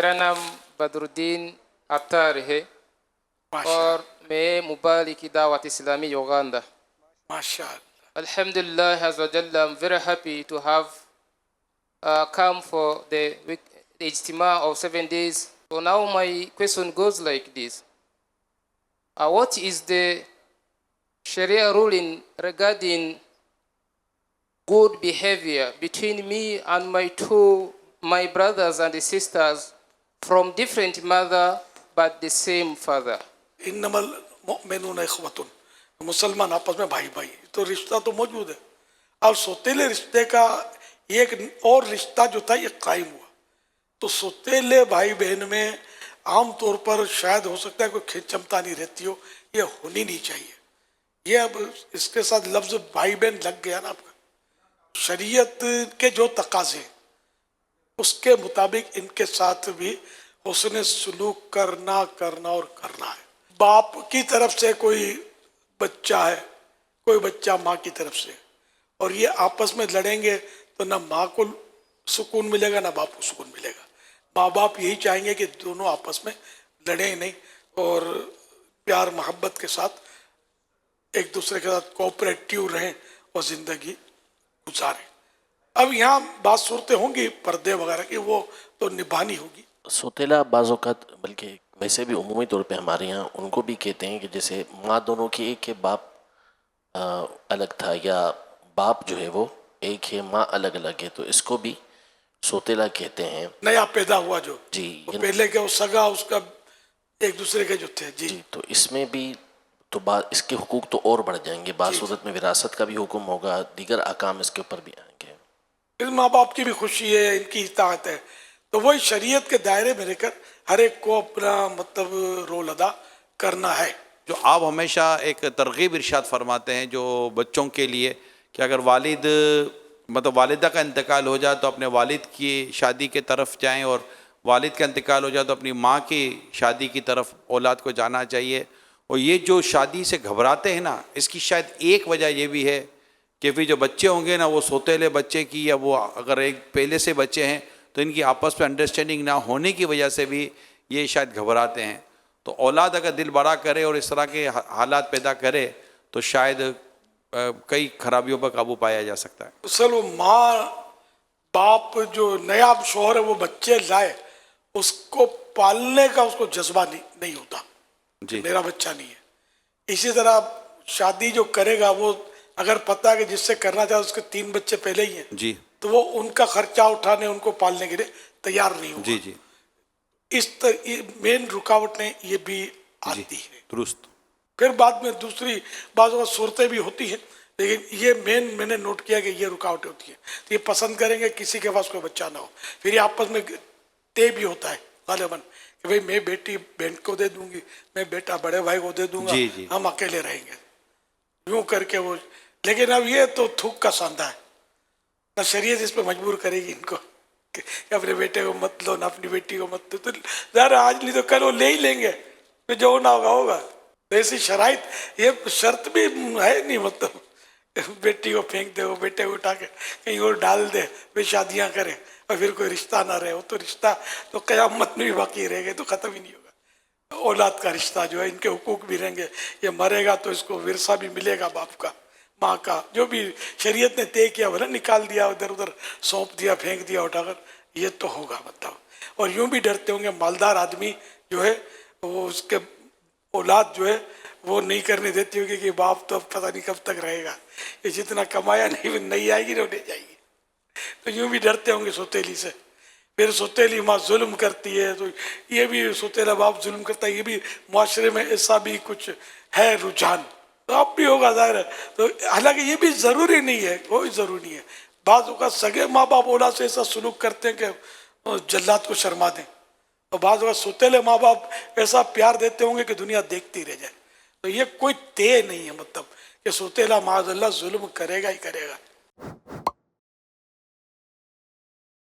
मेरा नाम बदरुद्दीन अत्तार है और मैं मुबालिक Dawat Islami Uganda. MashaAllah. Alhamdulillah Azza wa Jalla, I'm very happy to have come for the Ijtima of 7 days. So now my question goes like this. What is the Sharia ruling regarding good behavior between me and my brothers and sisters from different mother but the same father? इन्नमल मोमिनून इख्वतुन, मुसलमान आपस में भाई भाई, तो रिश्ता तो मौजूद है. और सौतेले रिश्ते का एक और रिश्ता जो था ये कायम हुआ. तो सौतेले भाई बहन में आम तौर पर शायद हो सकता है कोई खिंचमता नहीं रहती हो, ये होनी नहीं चाहिए. ये अब इसके साथ लफ्ज भाई बहन लग गया ना आपका. शरीयत के जो तकाजे उसके मुताबिक इनके साथ भी हुस्न सलूक करना और करना है. बाप की तरफ से कोई बच्चा है, कोई बच्चा माँ की तरफ से, और ये आपस में लड़ेंगे तो ना माँ को सुकून मिलेगा ना बाप को सुकून मिलेगा. माँ बाप यही चाहेंगे कि दोनों आपस में लड़ें नहीं और प्यार मोहब्बत के साथ एक दूसरे के साथ कोऑपरेटिव रहें और ज़िंदगी गुजारें. अब यहाँ बात सूरतें होंगी पर्दे वगैरह की, वो तो निभानी होगी. सौतेला बाज़ औक़ात, बल्कि वैसे भी उमूमी तौर पे हमारे यहाँ उनको भी कहते हैं कि जैसे माँ दोनों की एक है, बाप अलग था, या बाप जो है वो एक है, माँ अलग अलग है, तो इसको भी सौतेला कहते हैं. नया पैदा हुआ जो जी, पहले के वो सगा उसका एक दूसरे के जो थे. जी, तो इसमें भी तो बात इसके हुकूक तो और बढ़ जाएंगे. बात सूरत में विरासत का भी हुक्म होगा, दीगर अहकाम इसके ऊपर भी आएंगे. इस माँ बाप की भी खुशी है, इनकी इताअत है, तो वही शरीयत के दायरे में रहकर हर एक को अपना मतलब रोल अदा करना है. जो आप हमेशा एक तरगीब इरशाद फरमाते हैं जो बच्चों के लिए कि अगर वालिद मतलब वालिदा का इंतकाल हो जाए तो अपने वालिद की शादी के तरफ जाएं, और वालिद का इंतकाल हो जाए तो अपनी माँ की शादी की तरफ औलाद को जाना चाहिए. और ये जो शादी से घबराते हैं ना, इसकी शायद एक वजह ये भी है कि फिर जो बच्चे होंगे ना, वो सौतेले बच्चे की, या वो अगर एक पहले से बच्चे हैं तो इनकी आपस में अंडरस्टैंडिंग ना होने की वजह से भी ये शायद घबराते हैं. तो औलाद अगर दिल बड़ा करे और इस तरह के हालात पैदा करे तो शायद कई खराबियों पर काबू पाया जा सकता है. असल वो माँ बाप जो नया शौहर है वो बच्चे लाए, उसको पालने का उसको जज्बा नहीं होता जी, मेरा बच्चा नहीं है. इसी तरह शादी जो करेगा वो अगर पता है कि जिससे करना चाहे उसके 3 बच्चे पहले ही हैं जी, तो वो उनका खर्चा उठाने उनको पालने के लिए तैयार नहीं होगा. जी जी, इस मेन रुकावटें ये भी आती है. दुरुस्त. फिर बाद में दूसरी बात सूरतें भी होती हैं, लेकिन ये मेन मैंने नोट किया कि ये रुकावटें होती हैं. तो ये पसंद करेंगे किसी के पास कोई बच्चा ना हो, फिर ये आपस में तय भी होता है गालिबन कि भाई मैं बेटी बहन को दे दूंगी, मैं बेटा बड़े भाई को दे दूंगा, जी, जी. हम अकेले रहेंगे, यूं करके वो. लेकिन अब ये तो थूक का सांधा है ना, शरीयत इस पर मजबूर करेगी इनको कि अपने बेटे को मत लो ना अपनी बेटी को मत लो. तो ज़रा आज नहीं तो कल वो ले ही लेंगे, तो जो होना होगा होगा. तो ऐसी शराइत ये शर्त भी है नहीं, मतलब बेटी को फेंक दे, वो बेटे को उठा के कहीं और डाल दे, वे शादियाँ करें और फिर कोई रिश्ता ना रहे. वो तो रिश्ता तो क़यामत में भी बाकी रहेगा, तो ख़त्म ही नहीं होगा. औलाद का रिश्ता जो है, इनके हुकूक भी रहेंगे. ये मरेगा तो इसको विरसा भी मिलेगा बाप का, माँ का, जो भी शरीयत ने तय किया भले निकाल दिया, उधर उधर सौंप दिया, फेंक दिया उठाकर, ये तो होगा मतलब. और यूं भी डरते होंगे मालदार आदमी जो है वो उसके औलाद जो है वो नहीं करने देती होगी कि बाप तो अब पता नहीं कब तक रहेगा, ये जितना कमाया नहीं आएगी ना ले जाएगी. तो यूं भी डरते होंगे सौतेली से. फिर सौतेली माँ जुल्म करती है तो ये भी सौतेला बाप जुल्म करता है. ये भी मुआशरे में ऐसा भी कुछ है रुझान, तो अब भी होगा ज़ाहिर है. तो हालांकि ये भी ज़रूरी नहीं है, कोई ज़रूरी नहीं है. बाज़ का सगे माँ बाप औलाद से ऐसा सलूक करते हैं कि जल्लाद को शर्मा दें, और बाज़ का सौतेले माँ बाप ऐसा प्यार देते होंगे कि दुनिया देखती रह जाए. तो ये कोई तय नहीं है मतलब कि सौतेला माज़अल्लाह जुल्म करेगा ही करेगा.